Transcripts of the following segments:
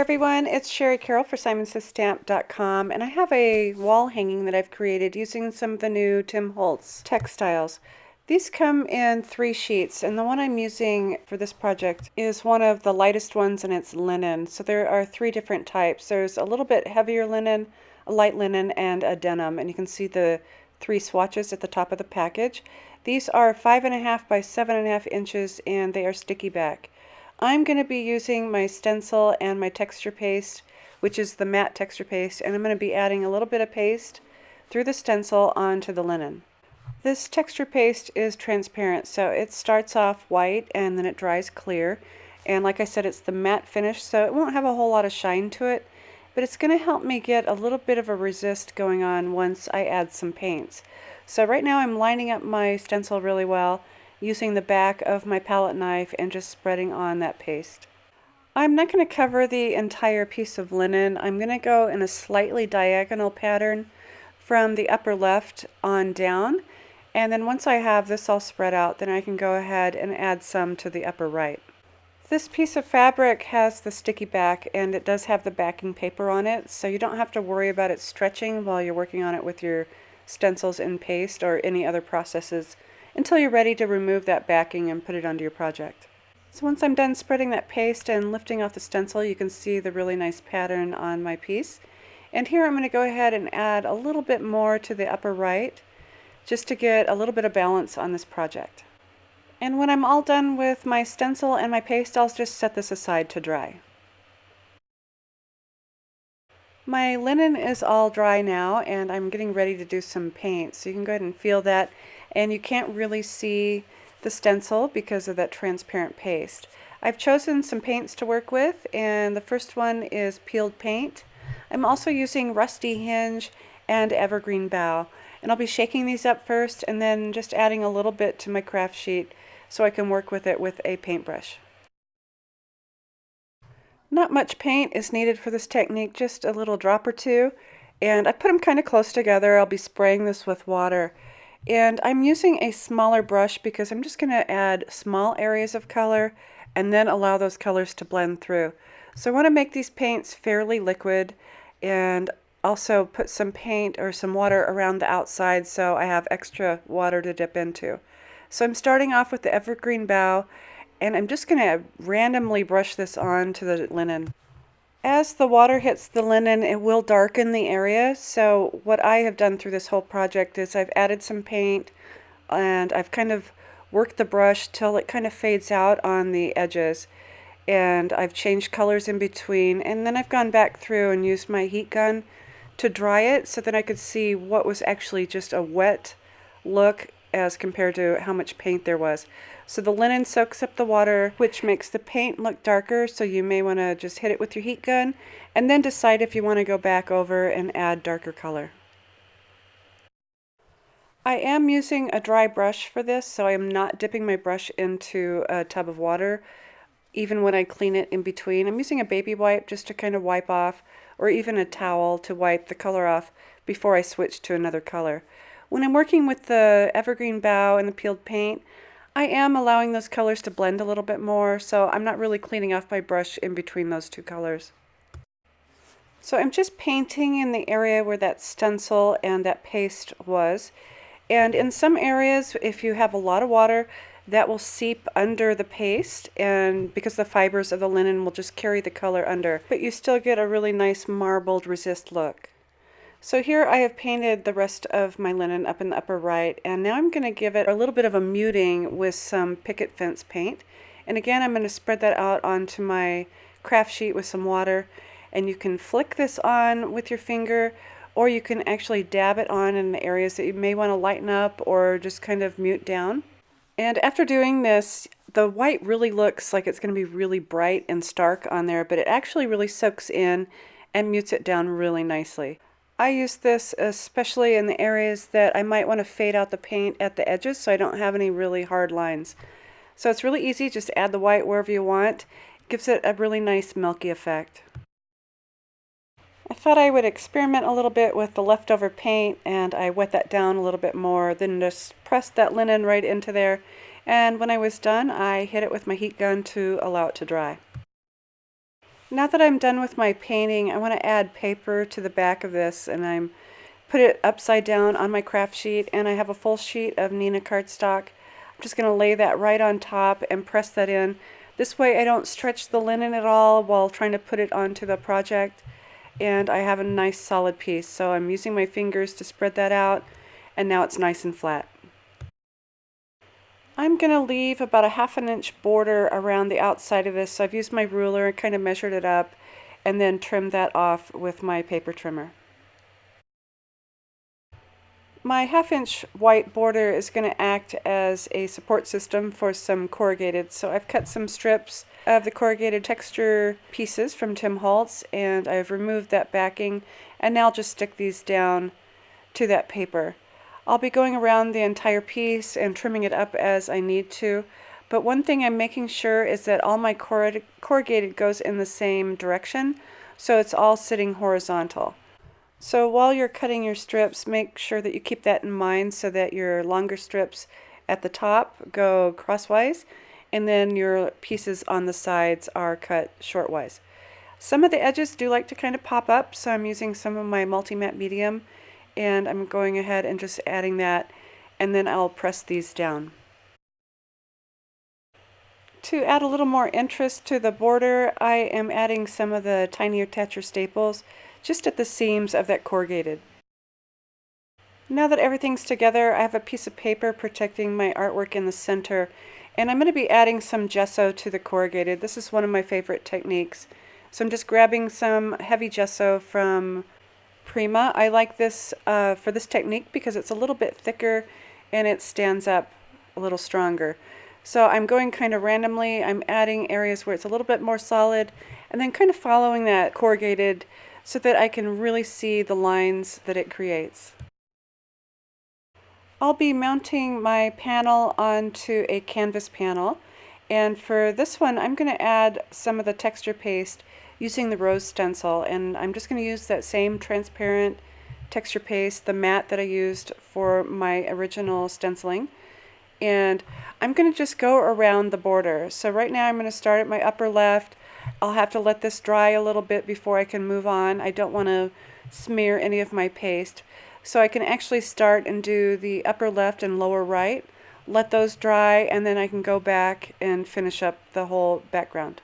everyone, it's Shari Carroll for SimonsStamp.com, and I have a wall hanging that I've created using some of the new Tim Holtz textiles. These come in 3 sheets, and the one I'm using for this project is one of the lightest ones, and it's linen. So there are 3 different types. There's a little bit heavier linen, a light linen, and a denim, and you can see the 3 swatches at the top of the package. These are 5.5 by 7.5 inches, and they are sticky back. I'm going to be using my stencil and my texture paste, which is the matte texture paste, and I'm going to be adding a little bit of paste through the stencil onto the linen. This texture paste is transparent, so it starts off white and then it dries clear. And like I said, it's the matte finish, so it won't have a whole lot of shine to it, but it's going to help me get a little bit of a resist going on once I add some paints. So right now I'm lining up my stencil really well, using the back of my palette knife and just spreading on that paste. I'm not going to cover the entire piece of linen. I'm going to go in a slightly diagonal pattern from the upper left on down, and then once I have this all spread out, then I can go ahead and add some to the upper right. This piece of fabric has the sticky back, and it does have the backing paper on it, so you don't have to worry about it stretching while you're working on it with your stencils and paste or any other processes until you're ready to remove that backing and put it onto your project. So once I'm done spreading that paste and lifting off the stencil, you can see the really nice pattern on my piece. And here I'm going to go ahead and add a little bit more to the upper right, just to get a little bit of balance on this project. And when I'm all done with my stencil and my paste, I'll just set this aside to dry. My linen is all dry now, and I'm getting ready to do some paint. So you can go ahead and feel that, and you can't really see the stencil because of that transparent paste. I've chosen some paints to work with, and the first one is peeled paint. I'm also using rusty hinge and evergreen bough, and I'll be shaking these up first and then just adding a little bit to my craft sheet so I can work with it with a paintbrush. Not much paint is needed for this technique, just a little drop or two, and I put them kind of close together. I'll be spraying this with water, and I'm using a smaller brush because I'm just going to add small areas of color and then allow those colors to blend through. So I want to make these paints fairly liquid and also put some paint or some water around the outside so I have extra water to dip into. So I'm starting off with the evergreen bough, and I'm just going to randomly brush this on to the linen. As the water hits the linen, it will darken the area, so what I have done through this whole project is I've added some paint and I've kind of worked the brush till it kind of fades out on the edges, and I've changed colors in between, and then I've gone back through and used my heat gun to dry it so that I could see what was actually just a wet look as compared to how much paint there was. So the linen soaks up the water, which makes the paint look darker, so you may want to just hit it with your heat gun and then decide if you want to go back over and add darker color. I am using a dry brush for this, so I am not dipping my brush into a tub of water even when I clean it in between. I'm using a baby wipe just to kind of wipe off, or even a towel to wipe the color off before I switch to another color. When I'm working with the evergreen bough and the peeled paint, I am allowing those colors to blend a little bit more, so I'm not really cleaning off my brush in between those 2 colors. So I'm just painting in the area where that stencil and that paste was. And in some areas, if you have a lot of water, that will seep under the paste, and because the fibers of the linen will just carry the color under, but you still get a really nice marbled resist look. So here I have painted the rest of my linen up in the upper right, and now I'm going to give it a little bit of a muting with some picket fence paint. And again, I'm going to spread that out onto my craft sheet with some water, and you can flick this on with your finger, or you can actually dab it on in the areas that you may want to lighten up or just kind of mute down. And after doing this, the white really looks like it's going to be really bright and stark on there, but it actually really soaks in and mutes it down really nicely. I use this especially in the areas that I might want to fade out the paint at the edges so I don't have any really hard lines. So it's really easy, just add the white wherever you want. It gives it a really nice milky effect. I thought I would experiment a little bit with the leftover paint, and I wet that down a little bit more, then just pressed that linen right into there, and when I was done I hit it with my heat gun to allow it to dry. Now that I'm done with my painting, I want to add paper to the back of this, and I'm put it upside down on my craft sheet, and I have a full sheet of Neenah cardstock. I'm just going to lay that right on top and press that in. This way I don't stretch the linen at all while trying to put it onto the project, and I have a nice solid piece. So I'm using my fingers to spread that out, and now it's nice and flat. I'm going to leave about a 1/2 inch border around the outside of this. So I've used my ruler and kind of measured it up and then trimmed that off with my paper trimmer. My 1/2 inch white border is going to act as a support system for some corrugated. So I've cut some strips of the corrugated texture pieces from Tim Holtz, and I've removed that backing, and now I'll just stick these down to that paper. I'll be going around the entire piece and trimming it up as I need to, but one thing I'm making sure is that all my corrugated goes in the same direction, so it's all sitting horizontal. So while you're cutting your strips, make sure that you keep that in mind so that your longer strips at the top go crosswise, and then your pieces on the sides are cut shortwise. Some of the edges do like to kind of pop up, so I'm using some of my multi-matte medium, and I'm going ahead and just adding that, and then I'll press these down. To add a little more interest to the border, I am adding some of the tiny attacher staples just at the seams of that corrugated. Now that everything's together, I have a piece of paper protecting my artwork in the center, and I'm going to be adding some gesso to the corrugated. This is one of my favorite techniques. So I'm just grabbing some heavy gesso from Prima. I like this for this technique because it's a little bit thicker and it stands up a little stronger. So I'm going kind of randomly. I'm adding areas where it's a little bit more solid and then kind of following that corrugated so that I can really see the lines that it creates. I'll be mounting my panel onto a canvas panel, and for this one I'm going to add some of the texture paste using the rose stencil, and I'm just going to use that same transparent texture paste, the matte that I used for my original stenciling, and I'm going to just go around the border. So right now I'm going to start at my upper left. I'll have to let this dry a little bit before I can move on. I don't want to smear any of my paste. So I can actually start and do the upper left and lower right, let those dry, and then I can go back and finish up the whole background.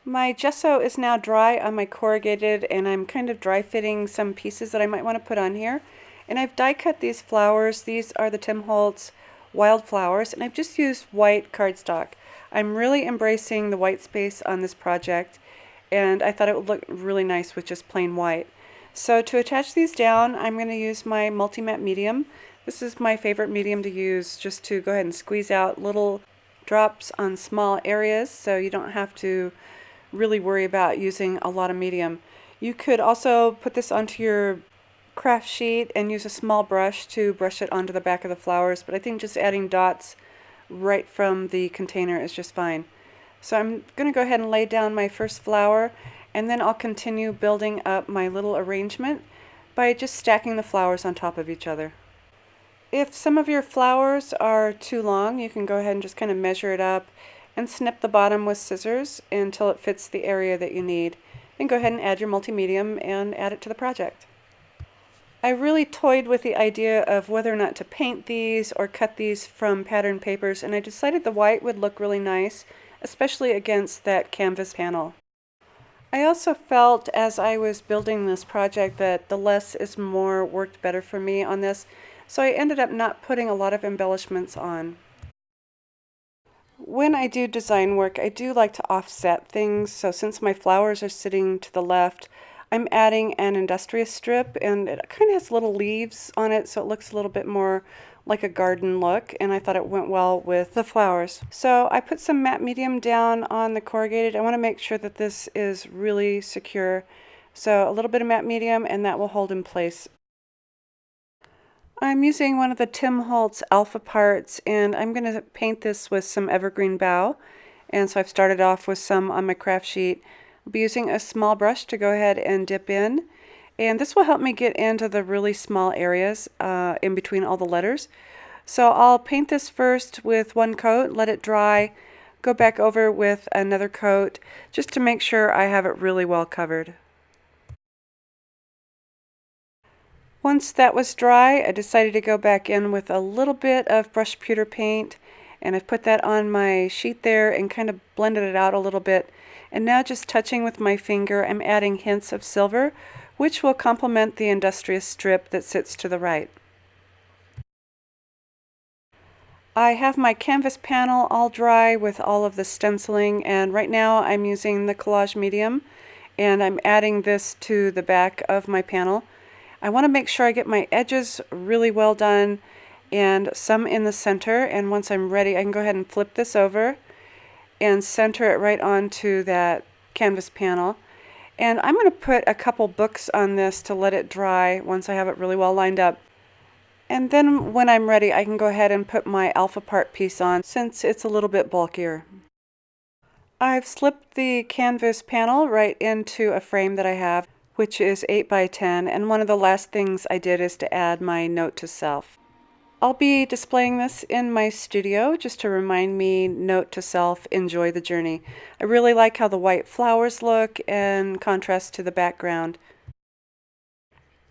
My gesso is now dry on my corrugated, and I'm kind of dry fitting some pieces that I might want to put on here. And I've die cut these flowers. These are the Tim Holtz wildflowers, and I've just used white cardstock. I'm really embracing the white space on this project, and I thought it would look really nice with just plain white. So to attach these down, I'm going to use my multi-matte medium. This is my favorite medium to use, just to go ahead and squeeze out little drops on small areas so you don't have to really worry about using a lot of medium. You could also put this onto your craft sheet and use a small brush to brush it onto the back of the flowers, but I think just adding dots right from the container is just fine. So I'm going to go ahead and lay down my first flower, and then I'll continue building up my little arrangement by just stacking the flowers on top of each other. If some of your flowers are too long, you can go ahead and just kind of measure it up and snip the bottom with scissors until it fits the area that you need. Then go ahead and add your multi-medium and add it to the project. I really toyed with the idea of whether or not to paint these or cut these from pattern papers, and I decided the white would look really nice, especially against that canvas panel. I also felt as I was building this project that the less is more worked better for me on this, so I ended up not putting a lot of embellishments on. When I do design work, I do like to offset things, so since my flowers are sitting to the left, I'm adding an industrious strip, and it kind of has little leaves on it, so it looks a little bit more like a garden look, and I thought it went well with the flowers. So I put some matte medium down on the corrugated. I want to make sure that this is really secure. So a little bit of matte medium, and that will hold in place. I'm using one of the Tim Holtz Alpha parts, and I'm going to paint this with some evergreen bough. And so I've started off with some on my craft sheet. I'll be using a small brush to go ahead and dip in. And this will help me get into the really small areas in between all the letters. So I'll paint this first with one coat, let it dry, go back over with another coat just to make sure I have it really well covered. Once that was dry, I decided to go back in with a little bit of brushed pewter paint, and I've put that on my sheet there and kind of blended it out a little bit. And now just touching with my finger, I'm adding hints of silver, which will complement the industrious strip that sits to the right. I have my canvas panel all dry with all of the stenciling, and right now I'm using the collage medium, and I'm adding this to the back of my panel. I want to make sure I get my edges really well done and some in the center, and once I'm ready I can go ahead and flip this over and center it right onto that canvas panel. And I'm going to put a couple books on this to let it dry once I have it really well lined up. And then when I'm ready I can go ahead and put my alpha part piece on since it's a little bit bulkier. I've slipped the canvas panel right into a frame that I have, which is 8 by 10, and one of the last things I did is to add my note to self. I'll be displaying this in my studio just to remind me, note to self, enjoy the journey. I really like how the white flowers look in contrast to the background.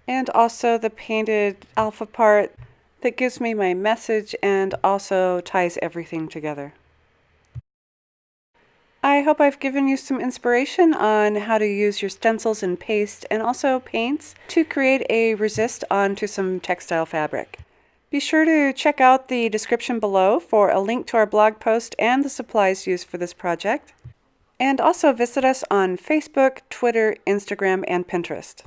And also the painted alpha part that gives me my message and also ties everything together. I hope I've given you some inspiration on how to use your stencils and paste and also paints to create a resist onto some textile fabric. Be sure to check out the description below for a link to our blog post and the supplies used for this project. And also visit us on Facebook, Twitter, Instagram, and Pinterest.